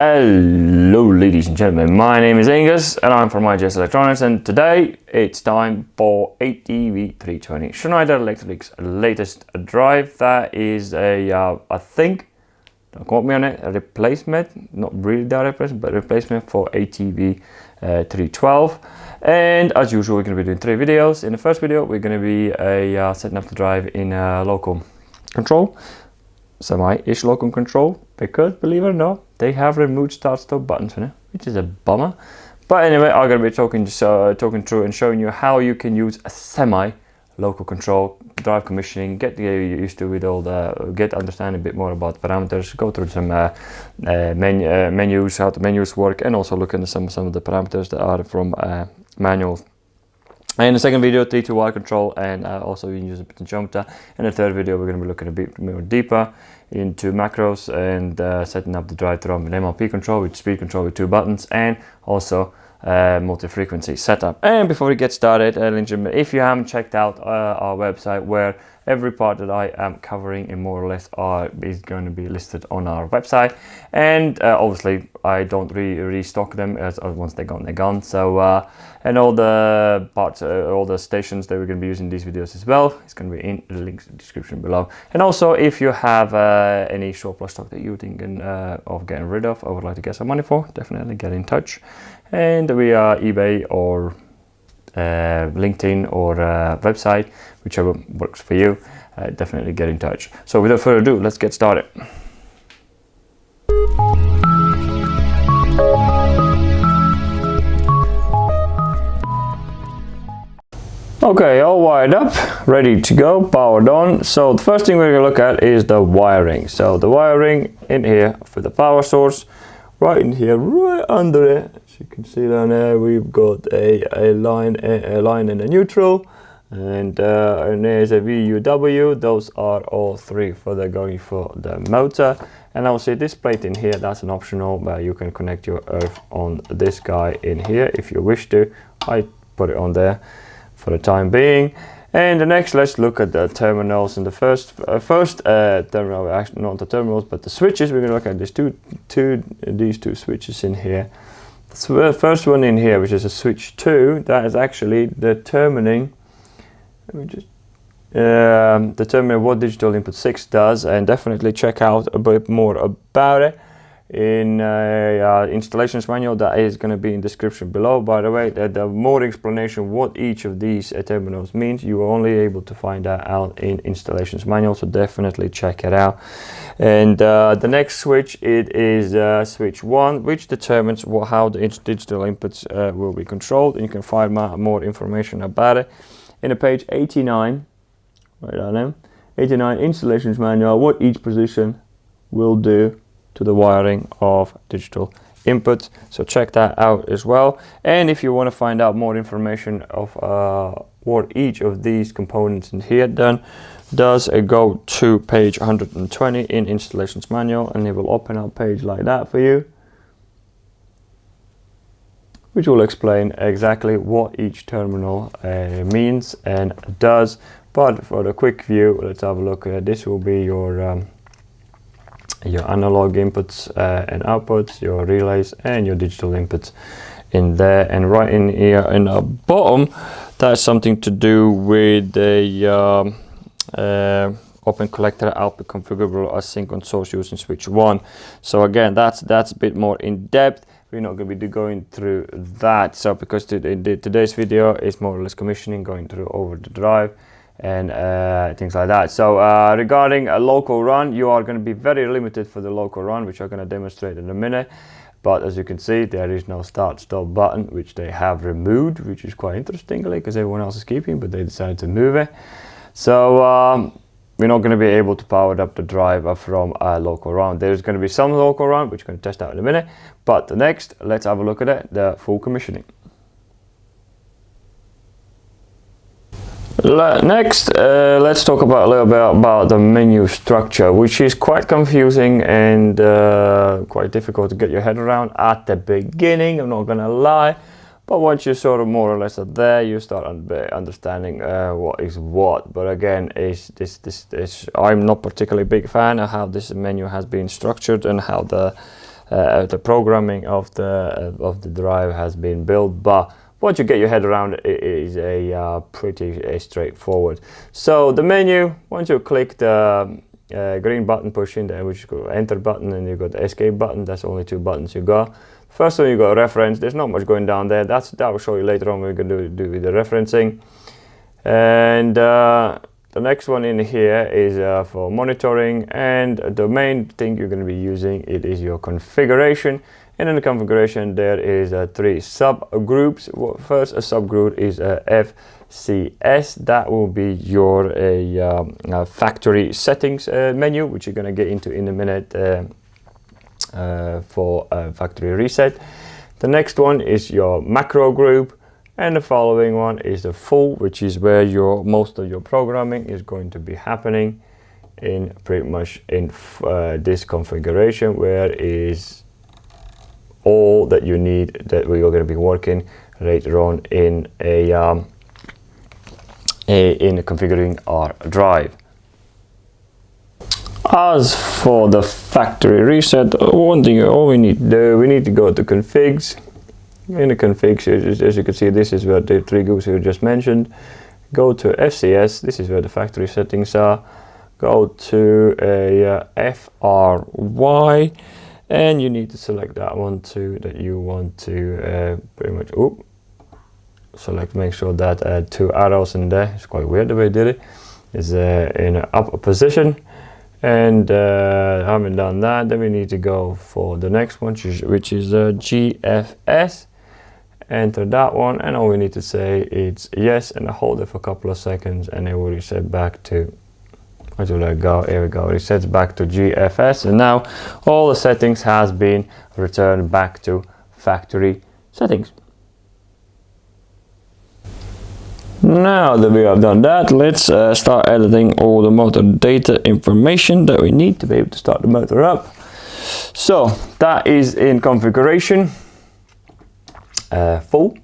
Hello ladies and gentlemen, my name is Angus and I'm from IGS Electronics, and today it's time for ATV320, Schneider Electric's latest drive. That is I think, don't quote me on it, a replacement, not really that replacement, but replacement for ATV312. And as usual, we're going to be doing 3 videos. In the first video, we're going to be setting up the drive in local control, semi-ish local control, because believe it or not, they have removed start-stop buttons in it, which is a bummer. But anyway, I'm going to be talking through and showing you how you can use a semi-local control drive commissioning, get used to with all the, understand a bit more about the parameters, go through some menus, how the menus work, and also look at some of the parameters that are from manual. In the second video, T2Y control, and also you can use a potentiometer. In the third video, we're going to be looking a bit more deeper into macros and setting up the drive through an MLP control with speed control with 2 buttons, and also multi-frequency setup. And before we get started, if you haven't checked out our website, where every part that I am covering in more or less is going to be listed on our website, and obviously I don't restock them, as once they're gone. So and all the parts, all the stations that we're going to be using these videos as well, it's going to be in the links in the description below. And also, if you have any surplus stock that you're thinking of getting rid of, I would like to get some money for, definitely get in touch. And we are eBay or LinkedIn or website, whichever works for you. Definitely get in touch. So without further ado, let's get started. Okay, all wired up, ready to go, powered on. So the first thing we're going to look at is the wiring. So the wiring in here for the power source, right in here, right under it, as you can see down there, we've got a line and a neutral, and there's a VUW. Those are all 3 for going for the motor. And obviously this plate in here, that's an optional, but you can connect your earth on this guy in here if you wish to. I put it on there for the time being. And the next, let's look at the terminals. In the first terminal, actually not the terminals, but the switches. We're going to look at these two switches in here. The first one in here, which is a switch 2, that is actually determining, determining what digital input 6 does, and definitely check out a bit more about it in installations manual that is going to be in description below. By the way, the more explanation what each of these terminals means, you are only able to find that out in installations manual, so definitely check it out. And the next switch, it is switch 1, which determines how the digital inputs will be controlled, and you can find more information about it in page 89, right down there, 89 installations manual, what each position will do to the wiring of digital input. So check that out as well. And if you want to find out more information of what each of these components in here does, go to page 120 in installations manual, and it will open up a page like that for you, which will explain exactly what each terminal means and does. But for the quick view, let's have a look. This will be your analog inputs and outputs, your relays, and your digital inputs in there. And right in here in the bottom, that's something to do with the open collector output configurable as sync on source using switch 1. So again, that's a bit more in depth. We're not going to be going through that. So because today's video is more or less commissioning, going through over the drive and things like that. So regarding a local run, you are going to be very limited for the local run, which I'm going to demonstrate in a minute. But as you can see, there is no start stop button, which they have removed, which is quite interesting because everyone else is keeping, but they decided to move it. So we're not going to be able to power up the drive from a local run. There's going to be some local run, which we're going to test out in a minute. But next, let's have a look at it, the full commissioning. Next, let's talk about a little bit about the menu structure, which is quite confusing and quite difficult to get your head around at the beginning, I'm not gonna lie. But once you sort of more or less are there, you start understanding what is what. But again, I'm not particularly big fan of how this menu has been structured and how the the programming of the drive has been built, but once you get your head around it, it is a pretty straightforward. So the menu, once you click the green button, push in there, which is called enter button, and you got the escape button. That's only 2 buttons you got. First one you got reference. There's not much going down there. That will show you later on when we're going to do with the referencing. And the next one in here is for monitoring, and the main thing you're going to be using it is your configuration. And in the configuration there is 3 subgroups. First, a subgroup is FCS. That will be your factory settings menu, which you're going to get into in a minute for factory reset. The next one is your macro group, and the following one is the full, which is where most of your programming is going to be happening in pretty much in this configuration, where is all that you need that we are going to be working later on in configuring our drive. As for the factory reset, one thing all we need to do, we need to go to configs. In the configs, as you can see, this is where the 3 groups we just mentioned. Go to FCS, this is where the factory settings are. Go to a FRY, and you need to select that one too, that you want to pretty much select, make sure that 2 arrows in there, it's quite weird the way I did it, is in an up position. And having done that, then we need to go for the next one, which is GFS. Enter that one, and all we need to say is yes, and I hold it for a couple of seconds, and it will reset back to, where do I go? Here we go, it resets back to GFS, and now all the settings has been returned back to factory settings. Now that we have done that, let's start editing all the motor data information that we need to be able to start the motor up. So that is in configuration full,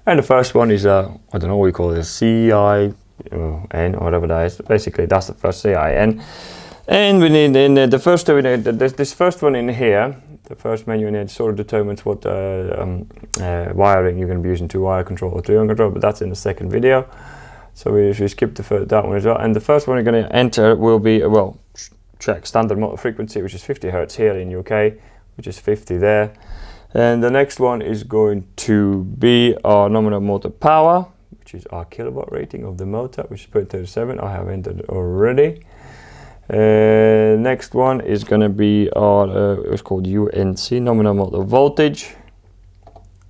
and the first one is I don't know what we call it, CIN or whatever that is. Basically that's the first CIN, and we need in the first two, we need this first one in here. The first menu in here sort of determines what wiring you're going to be using, 2-wire control or 3-wire control, but that's in the second video. So we skip that one as well. And the first one you're going to enter will be, check standard motor frequency, which is 50 Hertz here in UK, which is 50 there. And the next one is going to be our nominal motor power, which is our kilowatt rating of the motor, which is 0.37. I have entered already. Next one is going to be our it's called UNC, nominal motor voltage,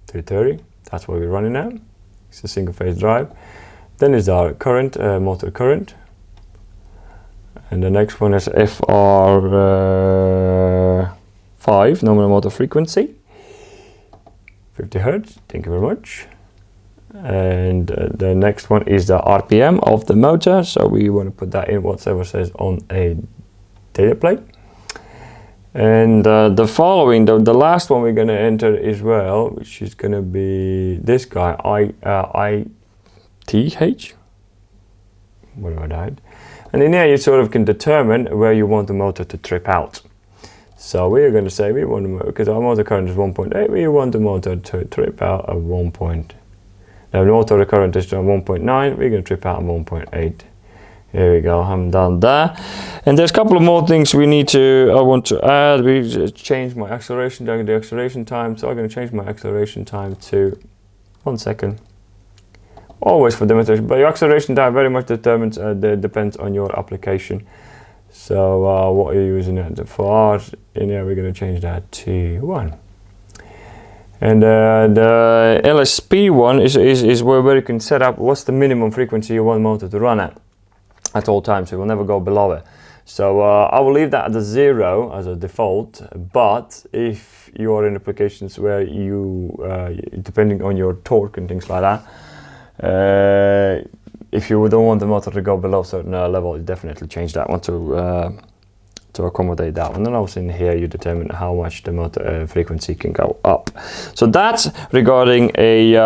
330. That's what we're running at. It's a single phase drive. Then is our current, motor current, and the next one is FR5, nominal motor frequency, 50 Hertz. Thank you very much. And the next one is the RPM of the motor, so we want to put that in whatever says on a data plate. And the following, the last one we're going to enter as well, which is going to be this guy, ITH, whatever I died. And in here you sort of can determine where you want the motor to trip out. So we are going to say we want to, because our motor current is 1.8, we want the motor to trip out at 1.8. Now the motor current is 1.9, we're going to trip out at 1.8. Here we go, I haven't done that. And there's a couple of more things I want to add. We just changed my acceleration during the acceleration time. So I'm going to change my acceleration time to 1 second. Always for demonstration, but your acceleration time very much depends on your application. So what are you using it for? Ours, in here we're going to change that to 1. And the LSP one is where you can set up what's the minimum frequency you want the motor to run at all times. So it will never go below it. So I will leave that at the 0 as a default. But if you are in applications where you, depending on your torque and things like that, if you don't want the motor to go below a certain level, you definitely change that one to accommodate that one. And also in here you determine how much the motor frequency can go up. So that's regarding a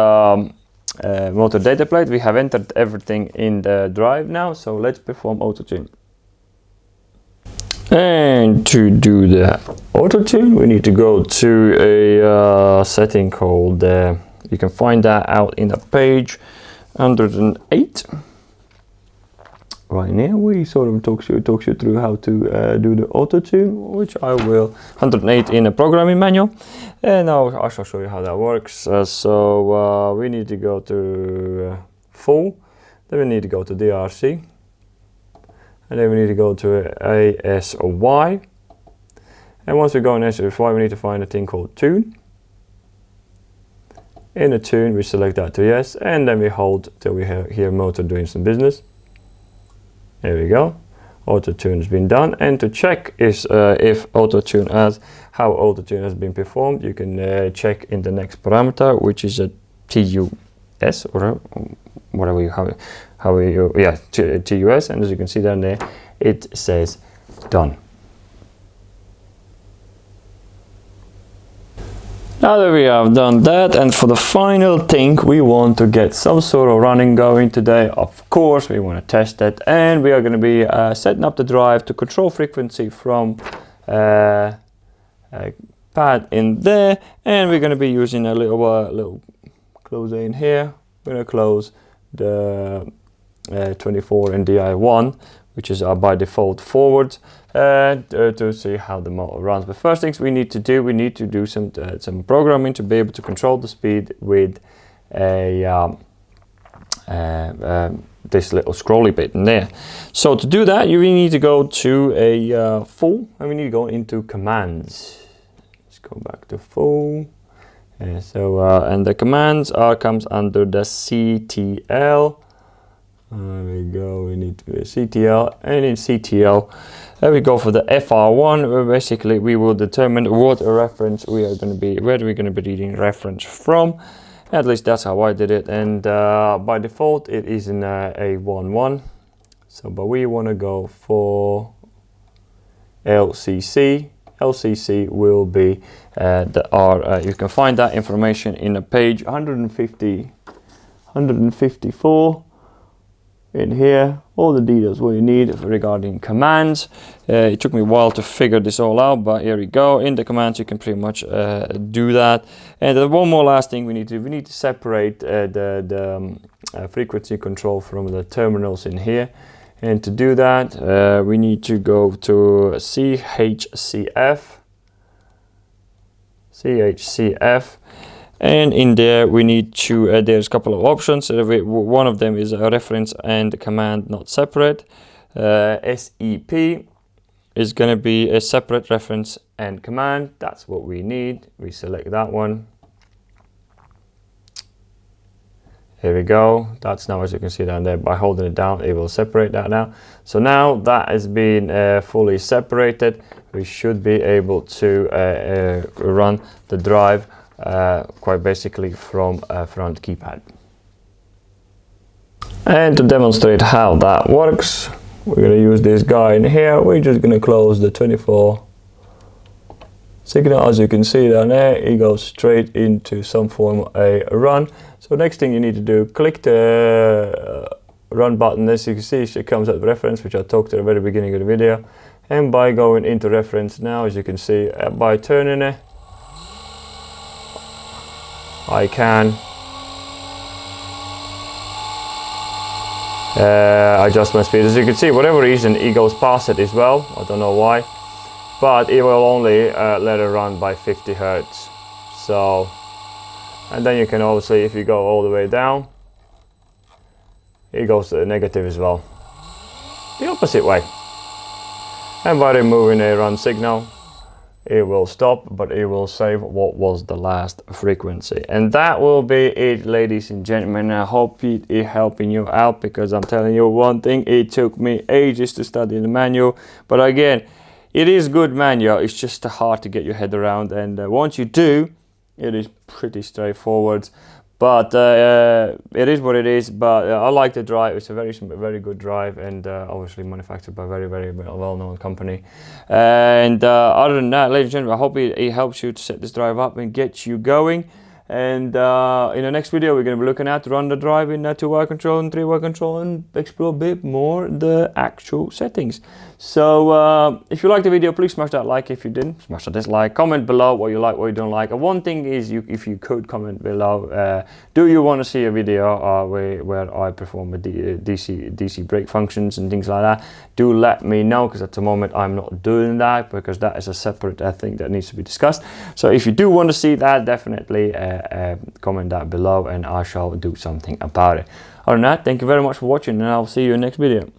motor data plate. We have entered everything in the drive now, so let's perform auto tune. And to do the auto tune, we need to go to a setting called, you can find that out in the page 108. Right now, we sort of talks you through how to do the auto tune, which I will 108 in a programming manual, and now I shall show you how that works. So we need to go to full, then we need to go to DRC, and then we need to go to ASY, and once we go in ASY, we need to find a thing called tune. In the tune, we select that to yes, and then we hold till we hear motor doing some business. There we go. Auto tune has been done, and to check is if auto tune how auto tune has been performed, you can check in the next parameter, which is a TUS or whatever you TUS, and as you can see down there, it says done. Now that we have done that, and for the final thing, we want to get some sort of running going today. Of course, we want to test it, and we are going to be setting up the drive to control frequency from a pad in there, and we're going to be using a little closer in here. We're going to close the 24 and DI1, which is by default forward, to see how the motor runs. But first things we need to do some programming to be able to control the speed with a this little scrolly bit in there. So to do that, you need to go to a full, and we need to go into commands. Let's go back to full. And the commands comes under the CTL. There we go, we need to be a CTL, and in CTL we go for the FR1, where basically we will determine what reference we are going to be, where we're going to be reading reference from. At least that's how I did it, and by default it is in A11. So, but we want to go for LCC. LCC will be the R. You can find that information in the page 154. In here, all the details what you need regarding commands. It took me a while to figure this all out, but here we go. In the commands, you can pretty much do that. And one more last thing we need to separate the frequency control from the terminals in here. And to do that, we need to go to CHCF. And in there we need to, there's a couple of options. One of them is a reference and command not separate. SEP is going to be a separate reference and command. That's what we need. We select that one. Here we go. That's now, as you can see down there, by holding it down, it will separate that now. So now that has been fully separated, we should be able to run the drive quite basically from a front keypad. And to demonstrate how that works, we're going to use this guy in here. We're just going to close the 24 signal. As you can see down there, it goes straight into some form of a run. So next thing you need to do, click the run button. As you can see, it comes at reference, which I talked at the very beginning of the video. And by going into reference now, as you can see, by turning it, I can adjust my speed. As you can see, whatever reason, it goes past it as well. I don't know why, but it will only let it run by 50 Hertz. So, and then you can obviously, if you go all the way down, it goes to the negative as well, the opposite way. And by removing a run signal, it will stop, but it will save what was the last frequency. And that will be it, ladies and gentlemen. I hope it is helping you out, because I'm telling you one thing, it took me ages to study the manual, but again, it is good manual. It's just hard to get your head around, and once you do, it is pretty straightforward. But it is what it is. But I like the drive. It's a very good drive, and obviously manufactured by a very well-known company. And other than that, ladies and gentlemen, I hope it helps you to set this drive up and get you going. And in the next video, we're going to be looking at run the drive in 2-wire control and 3-wire control and explore a bit more the actual settings. So if you liked the video, please smash that like. If you didn't, smash that dislike. Comment below what you like, what you don't like. And one thing is, if you could comment below, do you want to see a video where I perform a DC brake functions and things like that? Do let me know, because at the moment I'm not doing that, because that is a separate thing that needs to be discussed. So if you do want to see that, definitely comment that below and I shall do something about it. Other than that, thank you very much for watching, and I'll see you in the next video.